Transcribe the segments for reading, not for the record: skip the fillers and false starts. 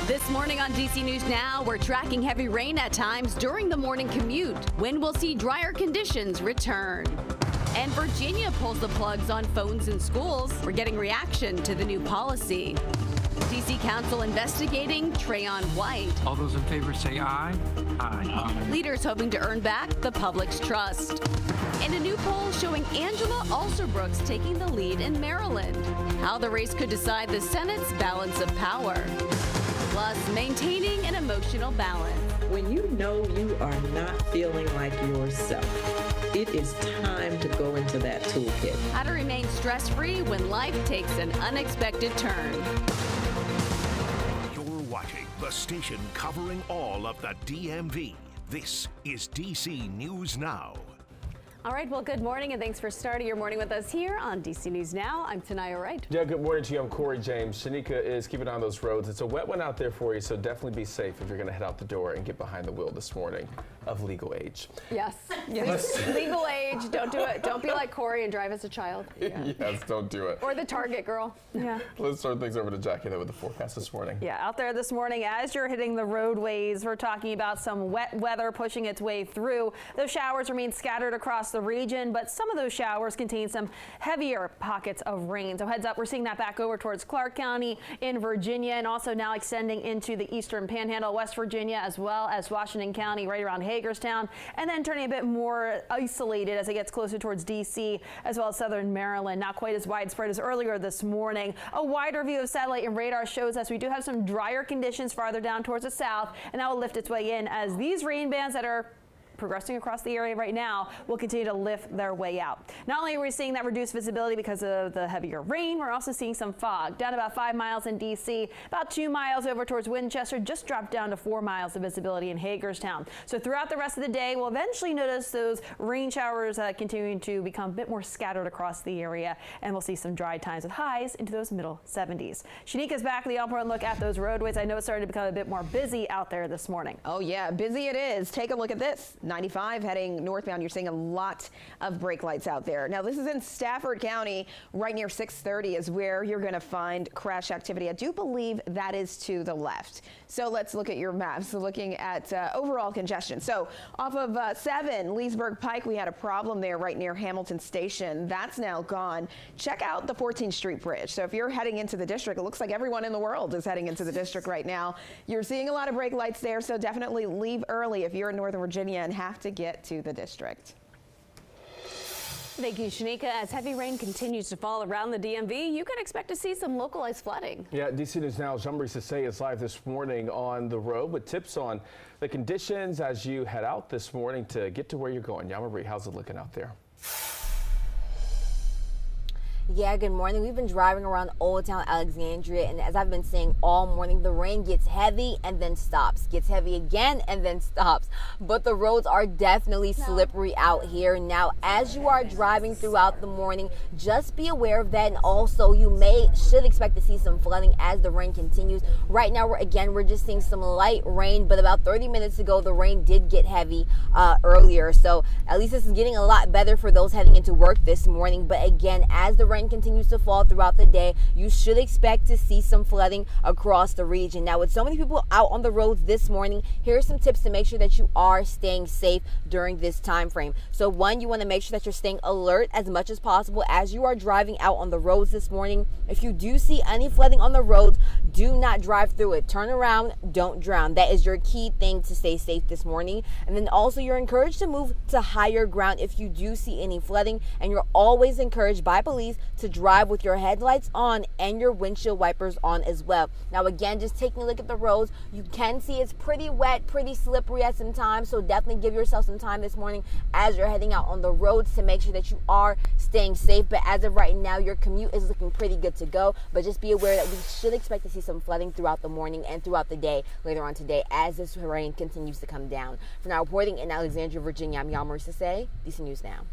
This morning on DC News Now, we're tracking heavy rain at times during the morning commute. When we'll see drier conditions return. And Virginia pulls the plugs on phones in schools. We're getting reaction to the new policy. DC Council investigating Trayon White. All those in favor say aye. Aye. Leaders hoping to earn back the public's trust. And a new poll showing Angela Alsobrooks taking the lead in Maryland. How the race could decide the Senate's balance of power. Plus, maintaining an emotional balance. When you know you are not feeling like yourself, it is time to go into that toolkit. How to remain stress-free when life takes an unexpected turn. You're watching the station covering all of the DMV. This is DC News Now. All right, well, good morning, and thanks for starting your morning with us here on DC News Now. I'm Tanaya Wright. Yeah, good morning to you. I'm Corey James. Shanika is keeping on those roads. It's a wet one out there for you, so definitely be safe if you're going to head out the door and get behind the wheel this morning of legal age. Yes. Legal age. Don't do it. Don't be like Corey and drive as a child. Yeah. Yes, don't do it. Or the Target girl. Yeah. Let's turn things over to Jackie though with the forecast this morning. Yeah, out there this morning, as you're hitting the roadways, we're talking about some wet weather pushing its way through. Those showers remain scattered across the region, but some of those showers contain some heavier pockets of rain. So heads up, we're seeing that back over towards Clark County in Virginia, and also now extending into the eastern panhandle, West Virginia, as well as Washington County, right around Hagerstown, and then turning a bit more isolated as it gets closer towards DC, as well as southern Maryland. Not quite as widespread as earlier this morning. A wider view of satellite and radar shows us we do have some drier conditions farther down towards the south, and that will lift its way in as these rain bands that are progressing across the area right now will continue to lift their way out. Not only are we seeing that reduced visibility because of the heavier rain, we're also seeing some fog. Down about 5 miles in DC, about 2 miles over towards Winchester, just dropped down to 4 miles of visibility in Hagerstown. So throughout the rest of the day, we'll eventually notice those rain showers continuing to become a bit more scattered across the area, and we'll see some dry times with highs into those middle 70s. Shanika's back with the all-important look at those roadways. I know it's starting to become a bit more busy out there this morning. Oh yeah, busy it is. Take a look at this. 95 heading northbound, you're seeing a lot of brake lights out there. Now this is in Stafford County, right near 630 is where you're going to find crash activity. I do believe that is to the left. So let's look at your maps, looking at overall congestion. So off of 7 Leesburg Pike, we had a problem there right near Hamilton Station. That's now gone. Check out the 14th Street Bridge. So if you're heading into the district, it looks like everyone in the world is heading into the district right now. You're seeing a lot of brake lights there, so definitely leave early if you're in Northern Virginia and have to get to the district. Thank you, Shanika. As heavy rain continues to fall around the DMV, you can expect to see some localized flooding. Yeah, DC News Now, Jean-Marie Sissay is live this morning on the road with tips on the conditions as you head out this morning to get to where you're going. Jean-Marie, how's it looking out there? Yeah, good morning. We've been driving around Old Town Alexandria, and as I've been saying all morning, the rain gets heavy and then stops, gets heavy again and then stops. But the roads are definitely slippery out here. Now, as you are driving throughout the morning, just be aware of that, and also you should expect to see some flooding as the rain continues. Right now, we're just seeing some light rain, but about 30 minutes ago, the rain did get heavy earlier. So at least this is getting a lot better for those heading into work this morning. But again, as the rain continues to fall throughout the day, you should expect to see some flooding across the region. Now, with so many people out on the roads this morning, here are some tips to make sure that you are staying safe during this time frame. So one, you want to make sure that you're staying alert as much as possible as you are driving out on the roads this morning. If you do see any flooding on the roads, do not drive through it. Turn around, don't drown. That is your key thing to stay safe this morning. And then also, you're encouraged to move to higher ground if you do see any flooding, and you're always encouraged by police to drive with your headlights on and your windshield wipers on as well. Now again, just taking a look at the roads, you can see it's pretty wet, pretty slippery at some times, so definitely give yourself some time this morning as you're heading out on the roads to make sure that you are staying safe. But as of right now, your commute is looking pretty good to go, but just be aware that we should expect to see some flooding throughout the morning and throughout the day later on today as this rain continues to come down. For now, reporting in Alexandria, Virginia, I'm Jean-Marie Sissay, DC News Now.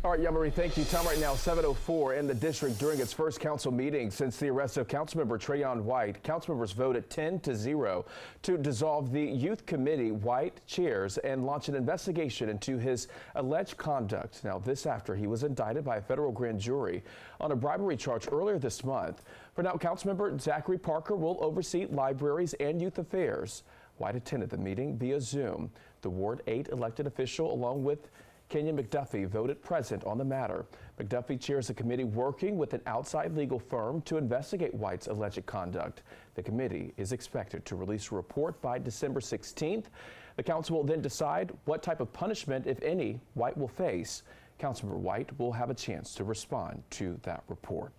All right, Jean-Marie, thank you. Time right now, 7:04 in the district during its first council meeting since the arrest of Councilmember Trayon White. Council members voted 10-0 to dissolve the youth committee White chairs and launch an investigation into his alleged conduct. Now, this after he was indicted by a federal grand jury on a bribery charge earlier this month. For now, Councilmember Zachary Parker will oversee libraries and youth affairs. White attended the meeting via Zoom. The Ward 8 elected official, along with Kenyon McDuffie, voted present on the matter. McDuffie chairs a committee working with an outside legal firm to investigate White's alleged conduct. The committee is expected to release a report by December 16th. The council will then decide what type of punishment, if any, White will face. Councilmember White will have a chance to respond to that report.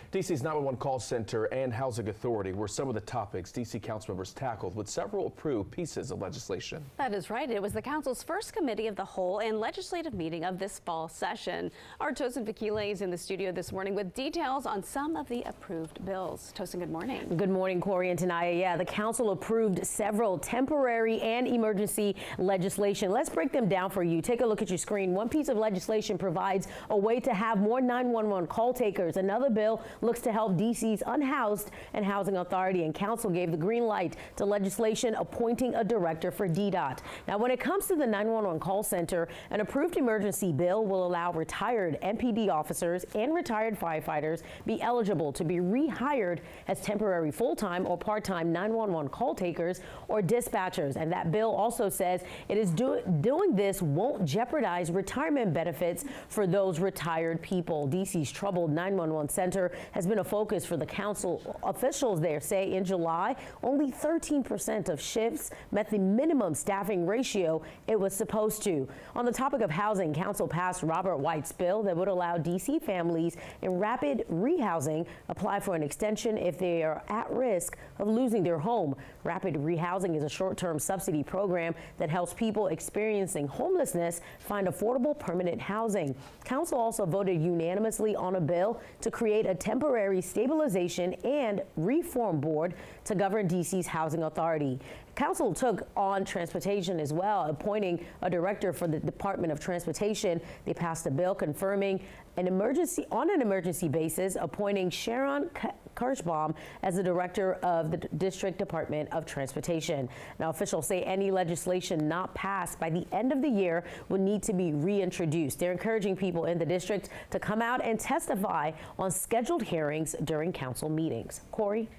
DC's 911 call center and housing authority were some of the topics DC council members tackled with several approved pieces of legislation. That is right. It was the council's first committee of the whole and legislative meeting of this fall session. Our Tosin Fakile is in the studio this morning with details on some of the approved bills. Tosin, good morning. Good morning, Corey and Tanaya. Yeah, the council approved several temporary and emergency legislation. Let's break them down for you. Take a look at your screen. One piece of legislation provides a way to have more 911 call takers. Another bill looks to help DC's unhoused and housing authority, and council gave the green light to legislation appointing a director for DDOT. Now, when it comes to the 911 call center, an approved emergency bill will allow retired MPD officers and retired firefighters be eligible to be rehired as temporary full-time or part-time 911 call takers or dispatchers. And that bill also says it is doing this won't jeopardize retirement benefits for those retired people. DC's troubled 911 center has been a focus for the council. Officials there say in July, only 13% of shifts met the minimum staffing ratio it was supposed to. On the topic of housing, council passed Robert White's bill that would allow DC families in rapid rehousing apply for an extension if they are at risk of losing their home. Rapid rehousing is a short-term subsidy program that helps people experiencing homelessness find affordable permanent housing. Council also voted unanimously on a bill to create a temporary stabilization and reform board to govern DC's housing authority. Council took on transportation as well, appointing a director for the Department of Transportation. They passed a bill confirming an emergency basis, appointing Sharon Kirschbaum as the director of the District Department of Transportation. Now, officials say any legislation not passed by the end of the year will need to be reintroduced. They're encouraging people in the district to come out and testify on scheduled hearings during council meetings. Corey?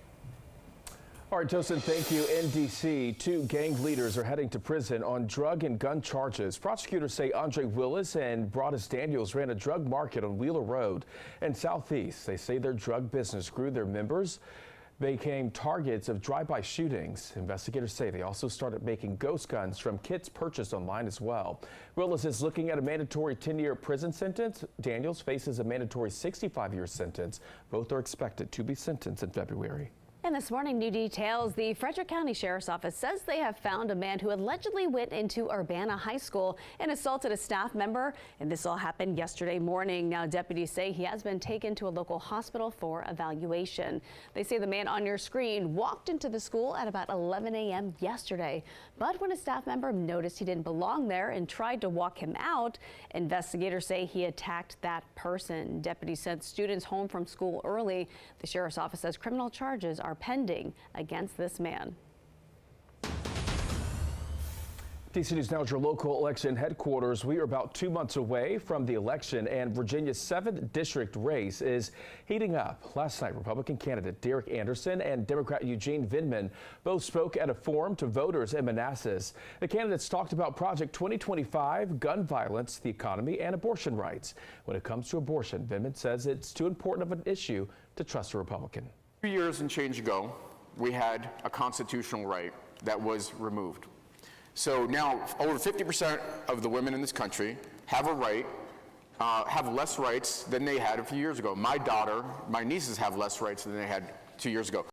All right, Tosin, thank you. In D.C., 2 gang leaders are heading to prison on drug and gun charges. Prosecutors say Andre Willis and Broadus Daniels ran a drug market on Wheeler Road in Southeast. They say their drug business grew. Their members became targets of drive-by shootings. Investigators say they also started making ghost guns from kits purchased online as well. Willis is looking at a mandatory 10-year prison sentence. Daniels faces a mandatory 65-year sentence. Both are expected to be sentenced in February. And this morning, new details. The Frederick County Sheriff's Office says they have found a man who allegedly went into Urbana High School and assaulted a staff member. And this all happened yesterday morning. Now, deputies say he has been taken to a local hospital for evaluation. They say the man on your screen walked into the school at about 11 a.m. yesterday. But when a staff member noticed he didn't belong there and tried to walk him out, investigators say he attacked that person. Deputies sent students home from school early. The Sheriff's Office says criminal charges are pending against this man. DC News Now at your local election headquarters. We are about 2 months away from the election, and Virginia's 7th district race is heating up. Last night, Republican candidate Derek Anderson and Democrat Eugene Vindman both spoke at a forum to voters in Manassas. The candidates talked about Project 2025, gun violence, the economy, and abortion rights. When it comes to abortion, Vindman says it's too important of an issue to trust a Republican. 2 years and change ago, we had a constitutional right that was removed. So now over 50% of the women in this country have a right, have less rights than they had a few years ago. My daughter, my nieces have less rights than they had 2 years ago.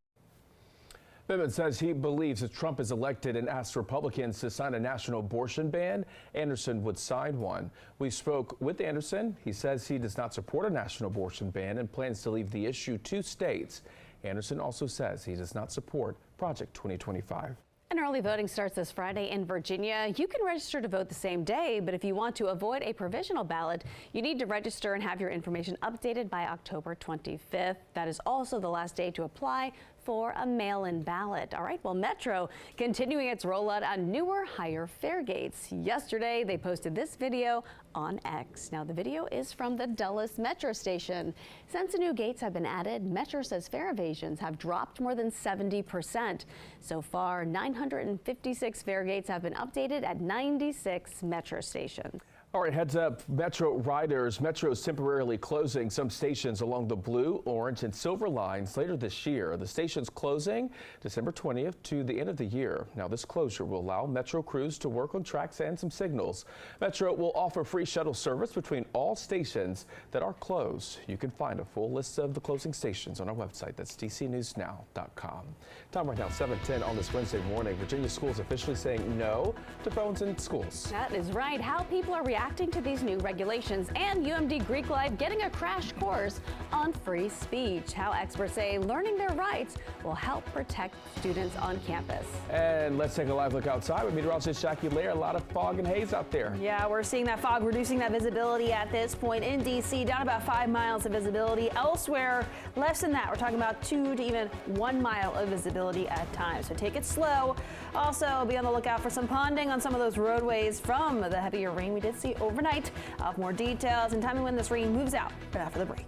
Vindman says he believes if Trump is elected and asks Republicans to sign a national abortion ban, Anderson would sign one. We spoke with Anderson. He says he does not support a national abortion ban and plans to leave the issue to states. Anderson also says he does not support Project 2025. And early voting starts this Friday in Virginia. You can register to vote the same day, but if you want to avoid a provisional ballot, you need to register and have your information updated by October 25th. That is also the last day to apply for a mail-in ballot. All right, well, Metro continuing its rollout on newer, higher fare gates. Yesterday, they posted this video on X. Now, the video is from the Dulles Metro station. Since the new gates have been added, Metro says fare evasions have dropped more than 70%. So far, 956 fare gates have been updated at 96 Metro stations. All right, heads up, Metro riders. Metro is temporarily closing some stations along the blue, orange, and silver lines later this year. The station's closing December 20th to the end of the year. Now, this closure will allow Metro crews to work on tracks and some signals. Metro will offer free shuttle service between all stations that are closed. You can find a full list of the closing stations on our website. That's dcnewsnow.com. Time right now, 7:10 on this Wednesday morning. Virginia schools officially saying no to phones in schools. That is right. How people are reacting to these new regulations, and UMD Greek Live getting a crash course on free speech. How experts say learning their rights will help protect students on campus. And let's take a live look outside with meteorologist Jackie Lair. A lot of fog and haze out there. Yeah, we're seeing that fog reducing that visibility at this point in D.C. down about 5 miles of visibility. Elsewhere, less than that. We're talking about 2 to even 1 mile of visibility at times. So take it slow. Also, be on the lookout for some ponding on some of those roadways from the heavier rain we did see overnight. More details and timing when this rain moves out right after the break.